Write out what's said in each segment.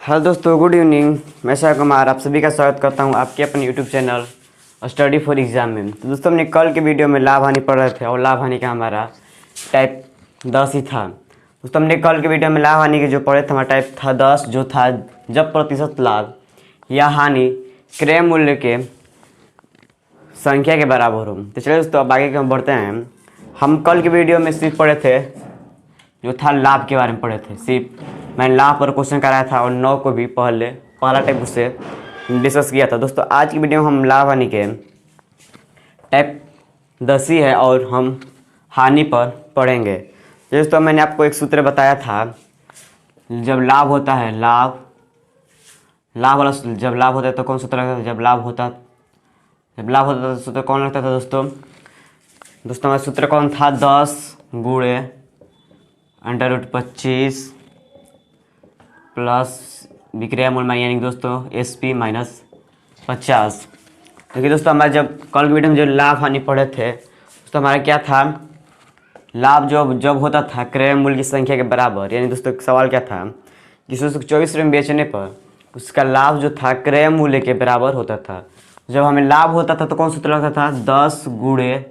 Hello दोस्तों, good evening. मैं शाह कुमार आप सभी का स्वागत करता हूं आपके अपने YouTube channel study for exam में। तो दोस्तों, हमने कल के वीडियो में लाभ हानि पढ़ रहे थे और लाभ हानि का हमारा टाइप 10 ही था। दोस्तों, हमने कल के वीडियो में लाभ हानि के जो पढ़े थे हमारा टाइप था 10, जो था जब प्रतिशत लाभ या हानि क्रय मूल्य के संख्या के बराबर हो। तो चलिए दोस्तों, अब आगे के हम बढ़ते हैं। हम कल के वीडियो में सिर्फ पढ़े थे जो था लाभ के बारे में पढ़े थे। सिर्फ मैंने लाभ पर क्वेश्चन कराया था और 9 को भी पहला टाइप उससे डिस्कस किया था। दोस्तों, आज की वीडियो में हम लाभ हानि के टाइप 10 ही है और हम हानि पर पढ़ेंगे। दोस्तों, मैंने आपको एक सूत्र बताया था, जब लाभ होता है जब लाभ होता है तो कौन सूत्र लगता था? जब लाभ होता था तो सूत्र कौन लगता था दोस्तों? हमारा सूत्र कौन था? 10 गुणे √25 प्लस विक्रय मूल्य यानी दोस्तों SP माइनस 50। देखिए दोस्तों, हमारे जब कल के वीडियो में जो लाभ हानि पढ़े थे तो हमारा क्या था? लाभ जब होता था क्रय मूल्य की संख्या के बराबर, यानी दोस्तों सवाल क्या था कि 24 रुपये में बेचने पर उसका लाभ जो था क्रय मूल्य के बराबर होता था। जब हमें लाभ होता था तो कौन सूत्र लगता था? 10 गुणे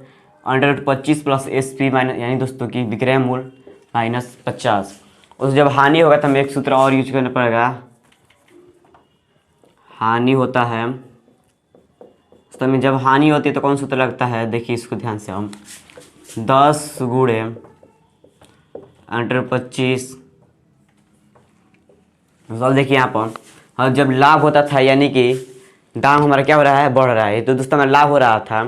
√25 प्लस SP माइनस यानी दोस्तों की विक्रय मूल्य माइनस 50। और जब हानि होगा तो हमें एक सूत्र और यूज करना पड़ेगा। हानि होता है तो हमें जब हानि होती है तो कौन सूत्र लगता है? देखिए इसको ध्यान से, हम 10 गुणे √25 देखिए यहाँ पर। और जब लाभ होता था यानी कि दाम हमारा क्या हो रहा है? बढ़ रहा है। तो दोस्तों हमें लाभ हो रहा था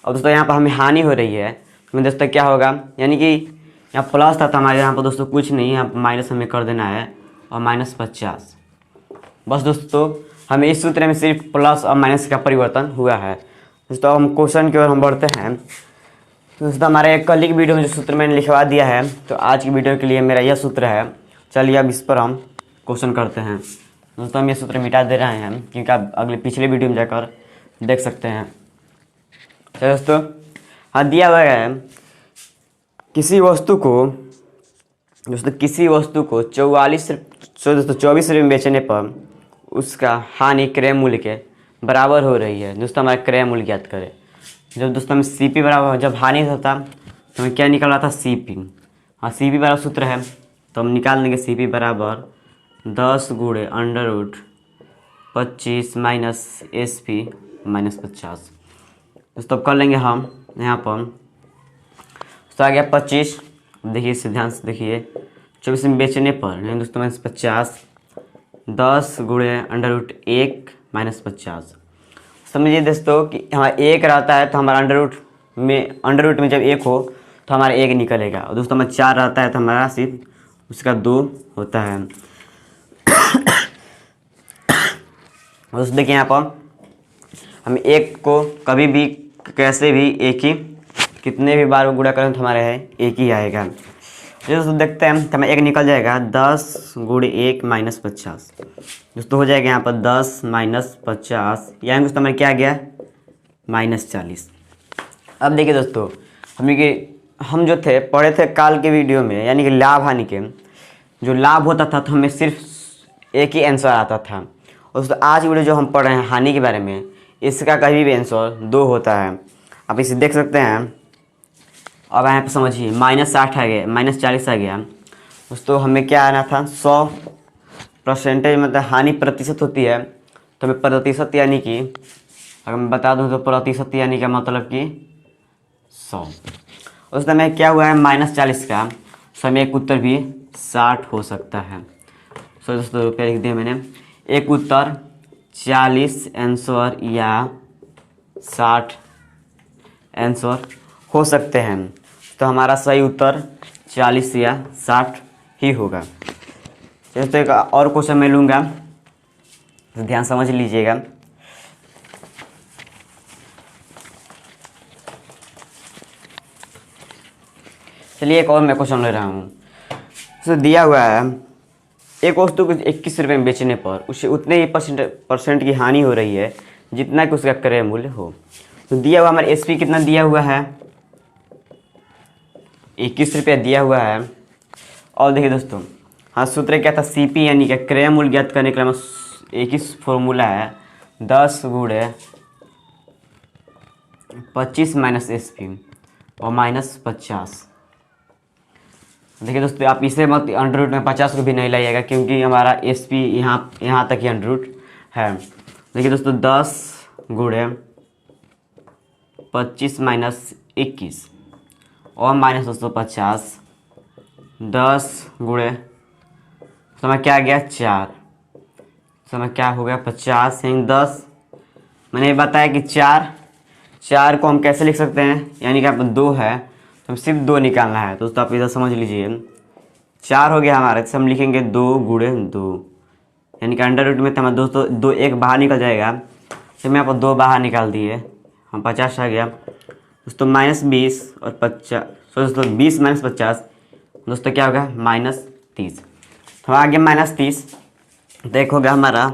और दोस्तों यहाँ पर हमें हानि हो रही है। तो दोस्तों क्या होगा? यानी कि यहाँ प्लस था तो हमारे यहाँ पर दोस्तों कुछ नहीं, यहाँ पर माइनस हमें कर देना है और -50। बस दोस्तों, हमें इस सूत्र में सिर्फ प्लस और माइनस का परिवर्तन हुआ है। दोस्तों हम क्वेश्चन की ओर हम बढ़ते हैं। तो दोस्तों हमारे कल की वीडियो में जो सूत्र मैंने लिखवा दिया है, तो आज की वीडियो के लिए मेरा यह सूत्र है। चलिए अब इस पर हम क्वेश्चन करते हैं। दोस्तों हम ये सूत्र मिटा दे रहे हैं क्योंकि आप पिछले वीडियो में जाकर देख सकते हैं। चलिए दोस्तों, हाँ दिया हुआ है किसी वस्तु को 24 रुपये में बेचने पर उसका हानि क्रय मूल्य के बराबर हो रही है। दोस्तों हमारा क्रय मूल्य ज्ञात करें। जब दोस्तों हमें CP बराबर, जब हानि होता तो हमें क्या निकल रहा था? CP। हाँ, CP बराबर सूत्र है तो हम निकाल देंगे CP बराबर 10 गुणे √25 माइनस SP माइनस 50। दोस्तों अब कर लेंगे हम यहाँ पर। तो आ गया 25। देखिए इसे ध्यान से देखिए, 24 में बेचने पर यानी दोस्तों -50, 10 गुणे √1 माइनस 50। समझिए दोस्तों कि हमारा 1 रहता है तो हमारा अंडर रूट में जब 1 हो तो हमारा 1 निकलेगा। और दोस्तों हमारा 4 रहता है तो हमारा सिर्फ उसका 2 होता है। दोस्तों देखिए यहाँ पर हम 1 को कभी भी कैसे भी एक ही कितने भी बार गुणा करें तो हमारे है 1 ही आएगा। दोस्तों देखते हैं तो हमें 1 निकल जाएगा। 10 गुणे 1 माइनस 50। दोस्तों हो जाएगा यहाँ पर 10 माइनस 50, यानी दोस्तों हमारे क्या आ गया? -40। अब देखिए दोस्तों, हम जो थे पढ़े थे काल के वीडियो में, यानी कि लाभ हानि के जो लाभ होता था तो हमें सिर्फ एक ही आंसर आता था। और दोस्तों आज वीडियो जो हम पढ़ रहे हैं हानि के बारे में, इसका कभी भी आंसर 2 होता है। आप इसे देख सकते हैं। अब यहाँ पे समझिए -60 आ गया, -40 आ गया। दोस्तों हमें क्या आना था? 100% मतलब हानि प्रतिशत होती है तो हमें प्रतिशत यानी कि अगर मैं बता दूं तो प्रतिशत यानी का मतलब कि 100। उस समय क्या हुआ है? -40 का समय एक उत्तर भी 60 हो सकता है। सो दोस्तों रुपये लिख दिया मैंने। एक उत्तर 40 आंसर या 60 आंसर हो सकते हैं। तो हमारा सही उत्तर 40 या 60 ही होगा। तो एक और क्वेश्चन मैं लूँगा, तो ध्यान समझ लीजिएगा। चलिए एक और मैं क्वेश्चन ले रहा हूँ। तो दिया हुआ है एक वस्तु को 21 रुपये में बेचने पर उसे उतने ही परसेंट की हानि हो रही है जितना कि उसका क्रय मूल्य हो। तो दिया हुआ हमारे SP कितना दिया हुआ है? 21 रुपया दिया हुआ है। और देखिए दोस्तों हाँ, सूत्र क्या था, सीपी यानी कि क्रय मूल्य ज्ञात करने के लिए एक ही फॉर्मूला है, 10 गुणे 25 माइनस एसपी और माइनस 50। देखिए दोस्तों, आप इसे मत अंडर रूट में 50 को भी नहीं लाइएगा, क्योंकि हमारा एसपी यहाँ तक ही अंडर रूट है। देखिए दोस्तों, 10 गुणे 25 माइनस 21 और माइनस 250, 10 गुणे समय क्या आ गया 4, समय क्या हो गया 50 यानी 10। मैंने बताया कि 4 को हम कैसे लिख सकते हैं, यानी कि आप 2 है तो हम सिर्फ 2 निकालना है। तो दोस्तों आप इधर समझ लीजिए, 4 हो गया हमारे, तो हम लिखेंगे 2 गुणे 2, यानी कि अंडर रूट में तो हमारा दोस्तों 2 एक बाहर निकल जाएगा, तो मैं आपको 2 बाहर निकाल दिए, हम 50 आ गया दोस्तों, माइनस 20 और 50, दोस्तों 20 माइनस 50 दोस्तों क्या होगा माइनस 30। तो आ गया माइनस 30, देखोगे हमारा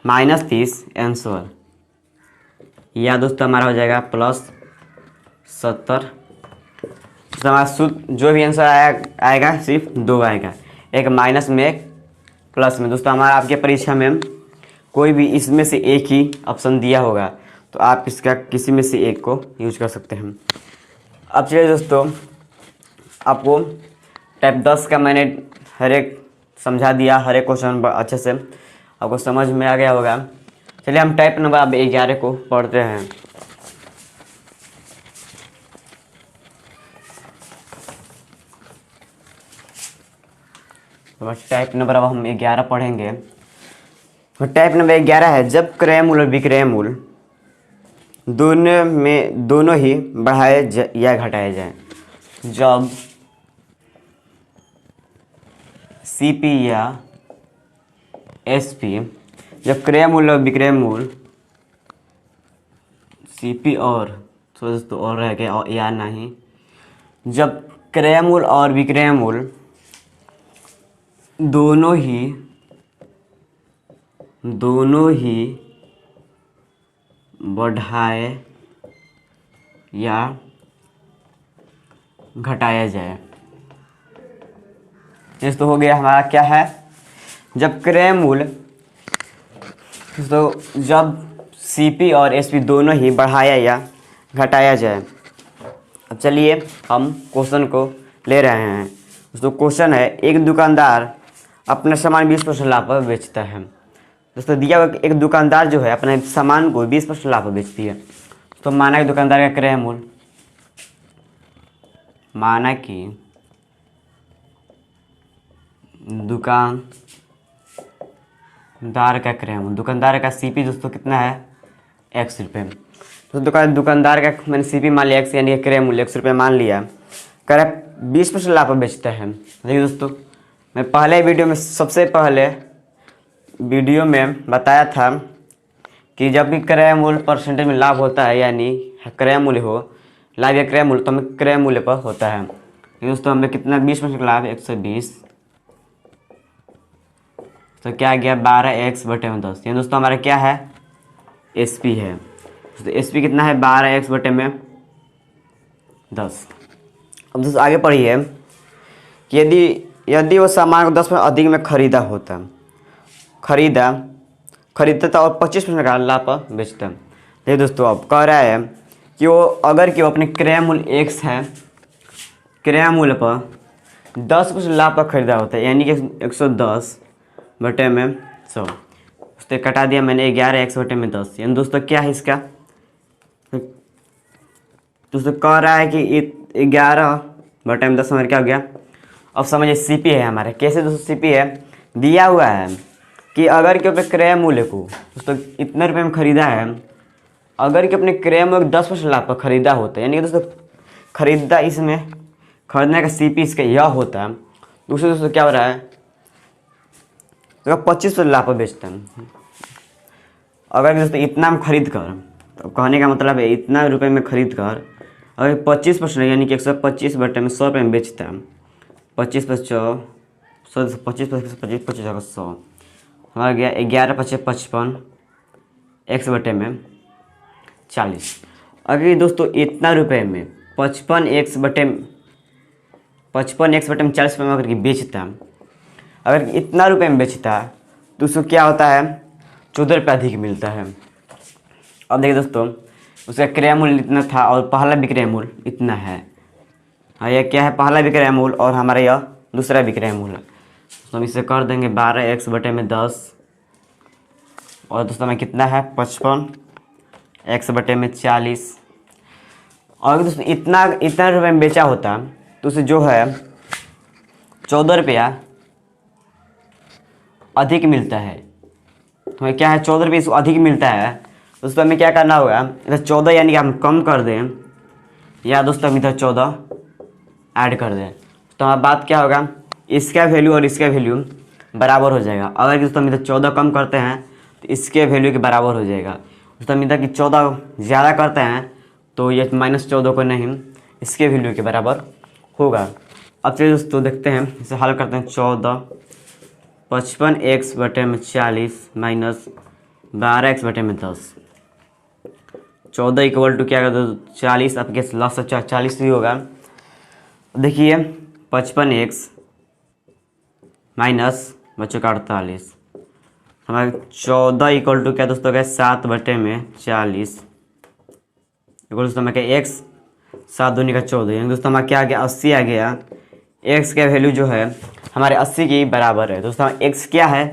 माइनस 30 आंसर, या दोस्तों हमारा हो जाएगा प्लस 70। तो हमारा शुद्ध जो भी आंसर आएगा सिर्फ 2 आएगा, एक माइनस में एक प्लस में। दोस्तों हमारा आपके परीक्षा में कोई भी इसमें से एक ही ऑप्शन दिया होगा, तो आप इसका किसी में से एक को यूज कर सकते हैं। अब चलिए दोस्तों, आपको टाइप 10 का मैंने हर एक समझा दिया, हर एक क्वेश्चन अच्छे से आपको समझ में आ गया होगा। चलिए हम टाइप नंबर अब 11 को पढ़ते हैं। तो टाइप नंबर अब हम 11 पढ़ेंगे। तो टाइप नंबर 11 है, जब क्रय मूल्य और विक्रय मूल्य दोनों ही बढ़ाए या घटाए जाए। जब सीपी या एसपी, जब क्रय मूल्य और विक्रय मूल्य सीपी और तो दोस्तों और रह गया और या नहीं, जब क्रय मूल्य और विक्रय मूल्य दोनों ही बढ़ाए या घटाया जाए। इस तो हो गया हमारा क्या है, जब क्रय मूल्य, तो जब सीपी और एसपी दोनों ही बढ़ाया या घटाया जाए। अब चलिए हम क्वेश्चन को ले रहे हैं। दोस्तों क्वेश्चन है, एक दुकानदार अपना सामान 20% लाभ पर बेचता है। दोस्तों दिया हुआ एक दुकानदार जो है अपने सामान को 20% लाभ पर बेचती है। तो माना कि दुकानदार का क्रय मूल्य, माना कि दुकानदार का क्रय मूल्य, दुकानदार का सीपी दोस्तों कितना है x रुपये। तो दुकानदार का मैंने सीपी मान लिया x, यानी क्रय मूल्य x रुपये मान लिया, कह रहा 20% लाभ पर बेचता है। देखिए दोस्तों, मैं पहले वीडियो में सबसे पहले वीडियो में बताया था कि जब भी क्रय मूल्य परसेंटेज में लाभ होता है, यानी क्रय मूल्य हो लाभ या क्रय मूल्य, तो हमें क्रय मूल्य पर होता है। दोस्तों हमें कितना 20% लाभ 120, तो क्या आ गया 12x/10। ये दोस्तों हमारा क्या है एसपी है। तो एसपी कितना है 12x/10। अब दोस्तों आगे पढ़िए कि यदि वो सामान को 10% अधिक में खरीदता था और 25% का लाभ पर बेचता। देखिए दोस्तों अब कह रहा है कि वो अपने क्रय मूल्य x है, क्रय मूल्य पर 10% लाभ पर खरीदा होता है, यानी कि 110/100। उससे कटा दिया मैंने 11x/10। यानी दोस्तों क्या है इसका, दोस्तों कह रहा है कि 11/10 हमारे क्या हो गया। अब समझिए सीपी है हमारे, कैसे दोस्तों सीपी है, दिया हुआ है कि अगर कि अपने क्रय मूल्य को दोस्तों इतने रुपये में खरीदा है, अगर कि अपने क्रय मूल्य 10% लाभ पर खरीदा होता है, यानी कि दोस्तों खरीदा, इसमें खरीदने का सीपी इसका यह होता है। दूसरे दोस्तों क्या हो रहा है, तो 25% लाभ पर बेचता है। अगर दोस्तों इतना में खरीद कर, तो कहने का मतलब है इतना रुपये में खरीद कर अगर 25% यानी कि 125/100 रुपये में बेचता है, 25/100 हमारा गया 11/55 x/40। अगर दोस्तों इतना रुपये में 55x/40 रुपये में अगर बेचता, अगर इतना रुपये में बेचता तो उसको क्या होता है, 14 रुपये अधिक मिलता है। अब देखिए दोस्तों, उसका क्रय मूल्य इतना था और पहला विक्रय मूल्य इतना है। हाँ, यह क्या है, पहला विक्रय मूल्य और हमारा यह दूसरा विक्रय मूल्य। तो हम इसे कर देंगे 12x/10 और दोस्तों में कितना है 55x/40। और अगर दोस्तों इतना रुपये में बेचा होता तो उसे जो है 14 रुपया अधिक मिलता है। तो हमें क्या है, 14 रुपये इसको अधिक मिलता है। दोस्तों हमें क्या करना होगा, इधर 14 यानी कि हम कम कर दें, या दोस्तों हम इधर 14 ऐड कर दें। तो हमारा बात क्या होगा, इसका वैल्यू और इसका वैल्यू बराबर हो जाएगा। अगर दोस्तों हम इधर 14 कम करते हैं तो इसके वैल्यू के बराबर हो जाएगा। दोस्तों हम इधर की 14 ज़्यादा करते हैं तो ये -14 को नहीं, इसके वैल्यू के बराबर होगा। अब चलिए दोस्तों देखते हैं, इसे हल करते हैं। 14 55x/40 minus 12x/10। 14 equal to क्या होगा, 40 आपके लास्ट 40 भी होगा। देखिए 55x माइनस बच्चों का 48, हमारे 14 इक्वल टू क्या दोस्तों का 7/40 इक्वल दोस्तों हमारे क्या x 7 दूनी का 14, यानी दोस्तों हमारा क्या आ गया 80 आ गया। x का वैल्यू जो है हमारे 80 के बराबर है। दोस्तों x क्या है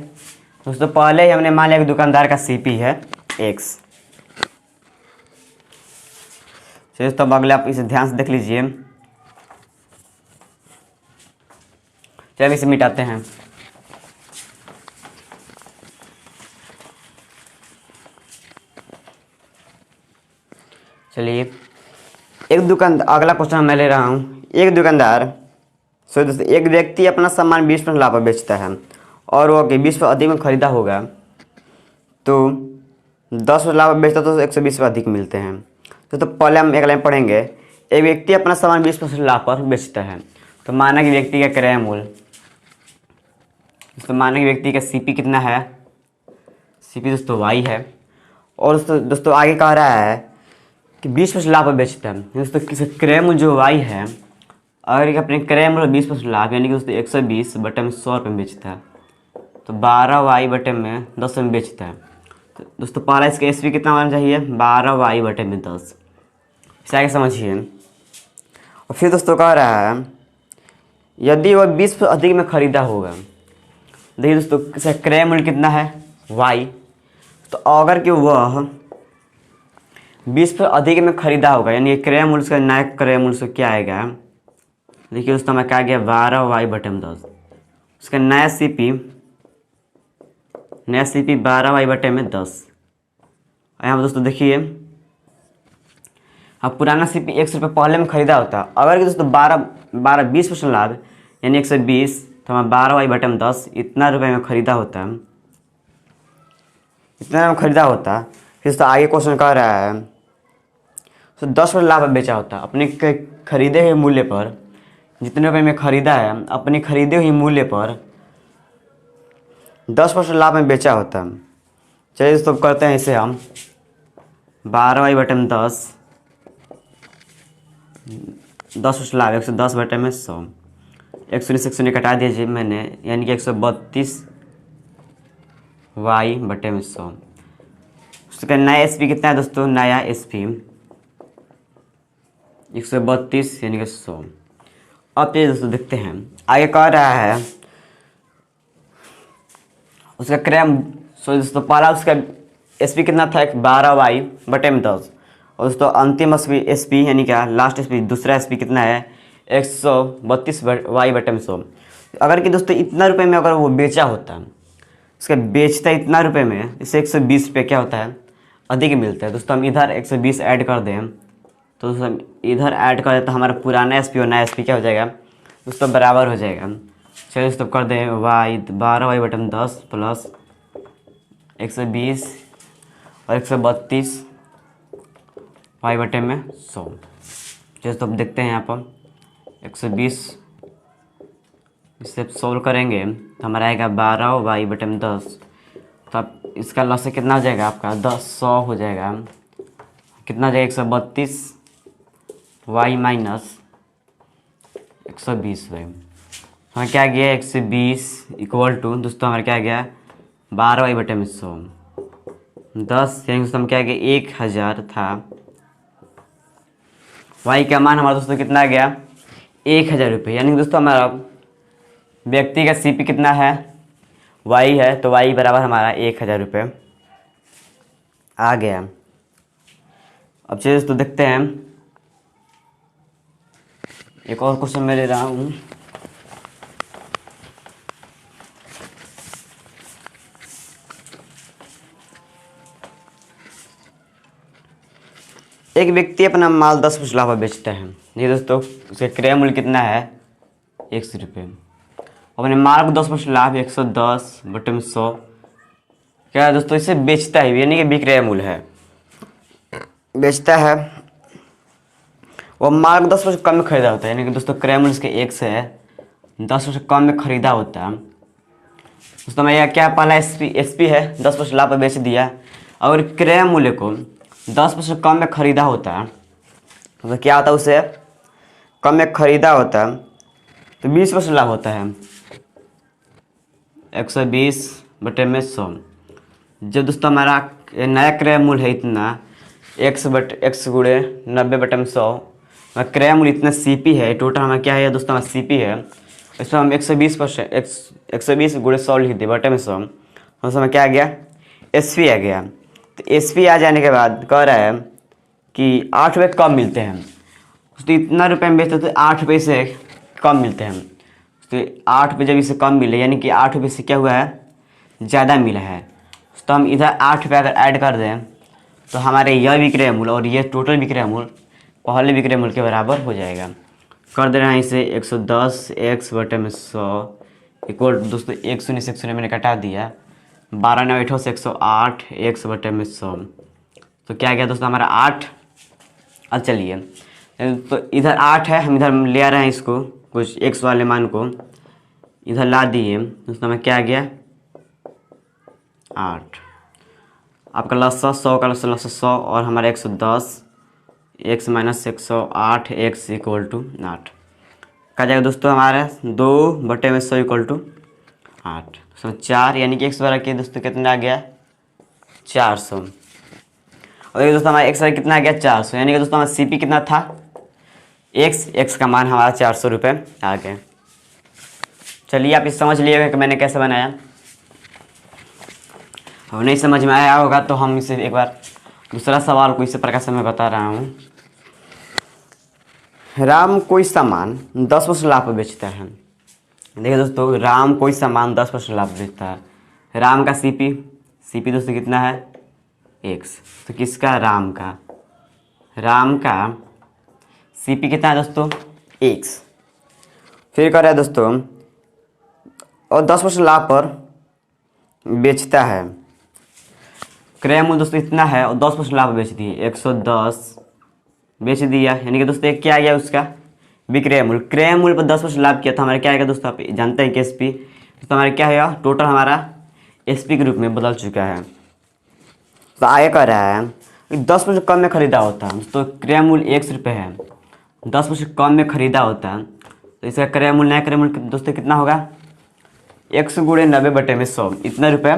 दोस्तों, पहले ही हमने मान लिया कि दुकानदार का CP है x। चलिए दोस्तों अब अगले आप इसे ध्यान से देख लीजिए। चलिए इसे मिटाते हैं। चलिए एक दुकान, अगला क्वेश्चन मैं ले रहा हूँ। एक दुकानदार दोस्तों एक व्यक्ति अपना सामान 20% लाभ पर बेचता है और वो 20% अधिक में खरीदा होगा तो 10% लाभ पर बेचता तो 120 अधिक मिलते हैं। तो पहले हम एक लाइन पढ़ेंगे। एक व्यक्ति अपना सामान 20% लाभ पर बेचता है, तो माना कि व्यक्ति का क्रय मूल्य, तो माना कि व्यक्ति का CP कितना है, CP दोस्तों y है। और दोस्तों आगे कह रहा है कि 20% लाभ पर बेचता है। दोस्तों किसी क्रय मूल्य जो y है, अगर अपने क्रय मूल्य 20% लाभ यानी कि दोस्तों 120/100 रुपये में बेचता है तो 12y/10 में बेचता है। तो दोस्तों पहला इसका SP कितना होना चाहिए, 12y/10। इसे आगे समझिए। और फिर दोस्तों कह रहा है यदि वह 20% अधिक में खरीदा होगा, देखिए दोस्तों इसका क्रय मूल्य कितना है y, तो अगर कि वह 20% अधिक में खरीदा होगा यानी क्रय मूल्य का नया क्रय मूल्य से क्या आएगा, देखिए दोस्तों हमें क्या गया 12y/10। उसका नया CP 12y/10। यहाँ पर दोस्तों देखिए अब पुराना CP 100 रुपये पहले में खरीदा होता, अगर कि दोस्तों 20% लाभ यानी 120, तो हमें 12y/10 इतना रुपये में खरीदा होता, इतना में खरीदा होता। फिर दोस्तों आगे क्वेश्चन कह रहा है तो 10% लाभ बेचा होता, अपने खरीदे हुए मूल्य पर, जितने रुपये में खरीदा है अपने खरीदे हुए मूल्य पर 10% लाभ में बेचा होता। चलिए दोस्तों करते हैं इसे हम 12y/10 10% लाभ 110/100, 100 से 100 कटा दीजिए मैंने, यानी कि 132y/100। उसका नया SP कितना है दोस्तों, नया SP 132 यानी कि 100। अब ये दोस्तों देखते हैं आगे कह रहा है उसका क्रय दोस्तों पहला उसका SP कितना था 12y/10 और दोस्तों अंतिम SP यानी क्या लास्ट SP दूसरा SP कितना है 132y/100। अगर कि दोस्तों इतना रुपये में अगर वो बेचा होता, उसका बेचता इतना रुपये में, इससे 120 रुपये क्या होता है अधिक मिलता है। दोस्तों हम इधर 120 ऐड कर दें तो दोस्तों हम इधर ऐड कर दें तो हमारा पुराना SP और नया SP क्या हो जाएगा दोस्तों बराबर हो जाएगा। चलिए दोस्तों कर दें y 12y/10 प्लस 120 और 132y/100। जैसे तो अब देखते हैं यहाँ पर 120 इससे सॉल्व करेंगे तो हमारा आएगा 12y/10। तो अब इसका लॉस से कितना हो जाएगा आपका 100 हो जाएगा, कितना हो जाएगा 132y - 120y। हमें क्या गया 120 इक्वल टू दोस्तों हमारा क्या गया 12/100 10 यानी दोस्तों हम क्या गया 1000 था। वाई का मान हमारा दोस्तों कितना गया 1000 रुपये, यानी दोस्तों हमारा व्यक्ति का सीपी कितना है वाई है, तो वाई बराबर हमारा 1000 रुपये आ गया। अब चलिए दोस्तों देखते हैं एक और क्वेश्चन मैं ले रहा हूँ। एक व्यक्ति अपना माल 10% लाभ पर बेचता है। ये दोस्तों उसका क्रय मूल्य कितना है 100 रुपये। अपने माल को 10% लाभ 110/100 क्या है दोस्तों इसे बेचता है, यानी कि विक्रय मूल्य है, बेचता है। वो माल को 10% कम में खरीदा होता है, यानी कि दोस्तों क्रय मूल्य इसके 1 से 10% कम में खरीदा होता है। दोस्तों मैं यह क्या पहला एसपी है 10% लाभ पर बेच दिया। अगर क्रय मूल्य को 10% कम में खरीदा होता है तो क्या होता है, उसे कम में खरीदा होता है तो 20% लाभ होता है 120/100। जब दोस्तों हमारा नया क्रय मूल्य है इतना x गुणे 90/100, क्रय मूल्य इतना सीपी है, टोटल हमारा क्या है दोस्तों हमारा सीपी है, इसमें हम 120% 120 गुणे 100 लिख दिए बटे में 100, हम समय क्या आ गया एसपी आ गया। तो एसपी आ जाने के बाद कह रहा है कि 8 रुपये कम मिलते हैं, तो इतना रुपये में बेचते तो 8 रुपये से कम मिलते हैं। तो 8 रुपये जब इसे कम मिले यानी कि 8 रुपये से क्या हुआ है ज़्यादा मिला है, तो हम इधर 8 रुपये अगर ऐड कर दें तो हमारे यह विक्रय मूल्य और ये टोटल विक्रय मूल्य पहले विक्रय मूल्य के बराबर हो जाएगा। कर दे रहे हैं इसे 110x/100 इक्वल दोस्तों 1 शून्य से 1 शून्य मैंने कटा दिया 12 9 8 से 108 x/100, तो क्या गया दोस्तों हमारा 8। अब चलिए तो इधर 8 है, हम इधर ले आ रहे हैं इसको कुछ x वाले मान को इधर ला दिए दोस्तों हमें क्या गया 8। आपका लसा 100 का लसा 100 और हमारा 110 x minus 108 x equal to 8 का जाएगा दोस्तों हमारा 2/100 इक्वल टू 8 तो 4, यानी कि x बराबर के दोस्तों कितना आ गया 400। और ये दोस्तों हमारा x बराबर कितना आ गया 400, यानी कि दोस्तों हमारा सीपी कितना था x का मान हमारा 400 रुपये आ गया। चलिए आप इस समझ लिएगा कि मैंने कैसे बनाया। और नहीं समझ में आया होगा तो हम इसे एक बार दूसरा सवाल को इस प्रकार से मैं बता रहा हूँ। राम कोई सामान 10% लाभ पर बेचता है। देखिए दोस्तों राम कोई सामान 10% लाभ बेचता है। राम का सीपी दोस्तों कितना है x, तो किसका राम का सीपी कितना है दोस्तों x। फिर कर रहा है दोस्तों और 10% लाभ पर बेचता है, क्रय मूल्य दोस्तों इतना है और 10% लाभ बेच दिए 110 बेच दिया, यानी कि दोस्तों एक क्या आ गया उसका विक्रय मूल्य। क्रय मूल्य पर 10% लाभ किया तो हमारा क्या आएगा दोस्तों आप जानते हैं कि एसपी, तो हमारा क्या है टोटल हमारा एसपी के रूप में बदल चुका है। तो आगे कह रहा है 10% कम में खरीदा होता है, तो क्रय मूल्य 100 रुपये है, 10% कम में खरीदा होता है तो इसका क्रय मूल्य नया क्रय मूल्य दोस्तों कितना होगा 100 गुणे 90/100 इतना रुपये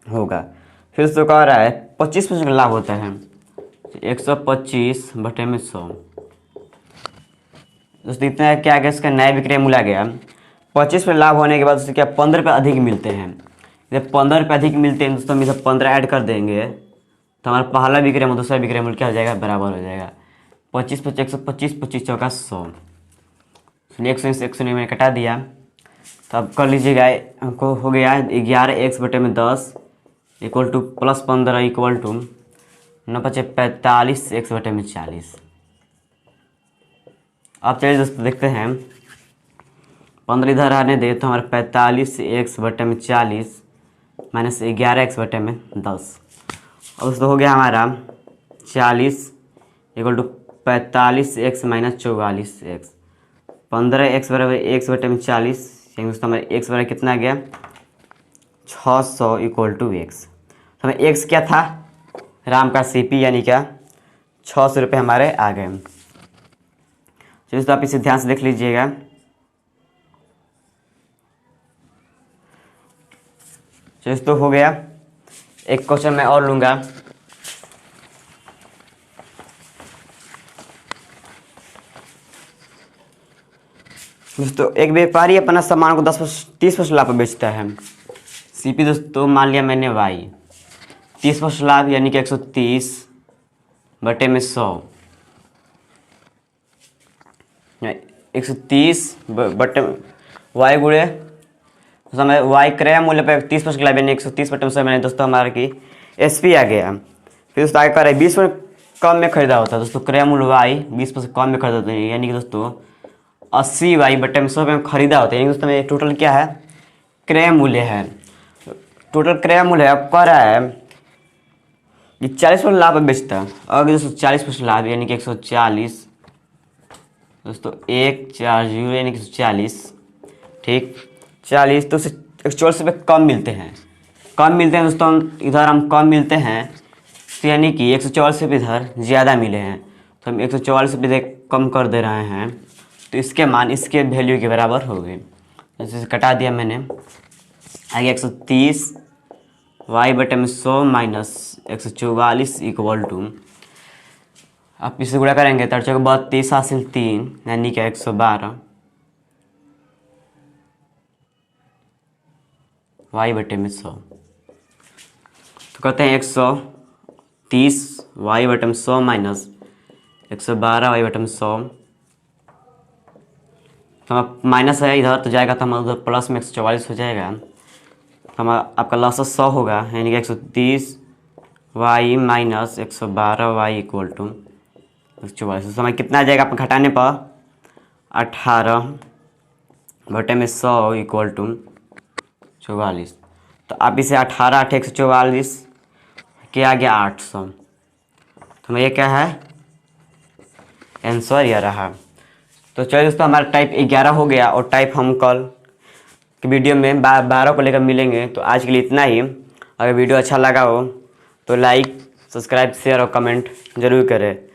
होगा। फिर दोस्तों कह रहा है 25% का लाभ होता है 125/100 दोस्तों इतना क्या आ गया इसका नया विक्रय मूल्य आ गया। 25% लाभ होने के बाद उससे क्या 15 रुपये अधिक मिलते हैं, जब 15 रुपये अधिक मिलते हैं दोस्तों हम इधर 15 ऐड कर देंगे तो हमारा पहला विक्रय मूल्य दूसरा विक्रय मूल्य क्या हो जाएगा बराबर हो जाएगा 25 × 125 25 चौका 100, 100 से 100 मैंने कटा दिया। तो अब कर लीजिएगा हमको हो गया 11x/10 equal to plus 15 equal to 9×5 = 45 x/40। अब चलिए दोस्तों देखते हैं 15 इधर आने दे तो हमारा 45 x/40 माइनस 11 x/10 और दोस्तों हो गया हमारा 40 equal to 45 x minus 44 x 15 x बराबर x/40 दोस्तों हमारे x बराबर कितना आ गया 600 इक्वल टू x। तो हमें x क्या था राम का सीपी यानी क्या 600 रुपये हमारे आ गए। तो दोस्तों आप इसे ध्यान से देख लीजिएगा। दोस्तों हो गया। एक क्वेश्चन मैं और लूँगा। दोस्तों एक व्यापारी अपना सामान को 30% लाभ पर बेचता है। सीपी दोस्तों मान लिया मैंने वाई, 30% लाभ यानी कि 130 बटे में 100, 130 बटे वाई गुड़े समय वाई क्रय मूल्य पर 30% लाभ यानी 130 बटे में 100 मैंने दोस्तों हमारा की एसपी आ गया। फिर दोस्तों आगे कर रहे 20% कम में खरीदा होता है दोस्तों, क्रय मूल्य वाई 20% कम में खरीदा होता है यानी कि दोस्तों 80 वाई बटे में 100 में खरीदा होता है। यानी दोस्तों में टोटल क्या है, क्रय मूल्य है। टोटल क्रय मूल्य है, अब कह रहा है कि 40% लाभ में बेचता है। अगर दोस्तों 40% लाभ यानी कि 140 दोस्तों 140 यानी कि 140, ठीक 40 तो 140 रुपये कम मिलते हैं, दोस्तों इधर हम कम मिलते हैं तो यानी कि 140 रुपये इधर ज़्यादा मिले हैं तो हम 144 रुपये कम कर दे रहे हैं, तो इसके मान इसके वैल्यू के बराबर हो गए। जैसे कटा दिया मैंने, आगे 130 वाई बटे में 100 माइनस 144 इक्वल टू, आप इसे गुणा करेंगे तो 32 हासिल 3 यानी कि 112 वाई बटे में 100। तो कहते हैं 130 वाई बटे में 100 माइनस 112 वाई बटे में 100, तो माइनस है इधर तो जाएगा तो हमारा उधर प्लस में 144 हो जाएगा, तो हमारा आपका लॉस 100 होगा यानी कि 130 Y minus 112 Y equal to 144। समय कितना आ जाएगा आप घटाने पर 18 बटे में 100 इक्वल टू 44। तो आप इसे 18 8 144 के आ गया 800। तो ये क्या है, आंसर यह रहा। तो चलिए दोस्तों हमारा टाइप 11 हो गया और टाइप हम कल की वीडियो में 12 को लेकर मिलेंगे। तो आज के लिए इतना ही। अगर वीडियो अच्छा लगा हो तो लाइक सब्सक्राइब शेयर और कमेंट जरूर करें।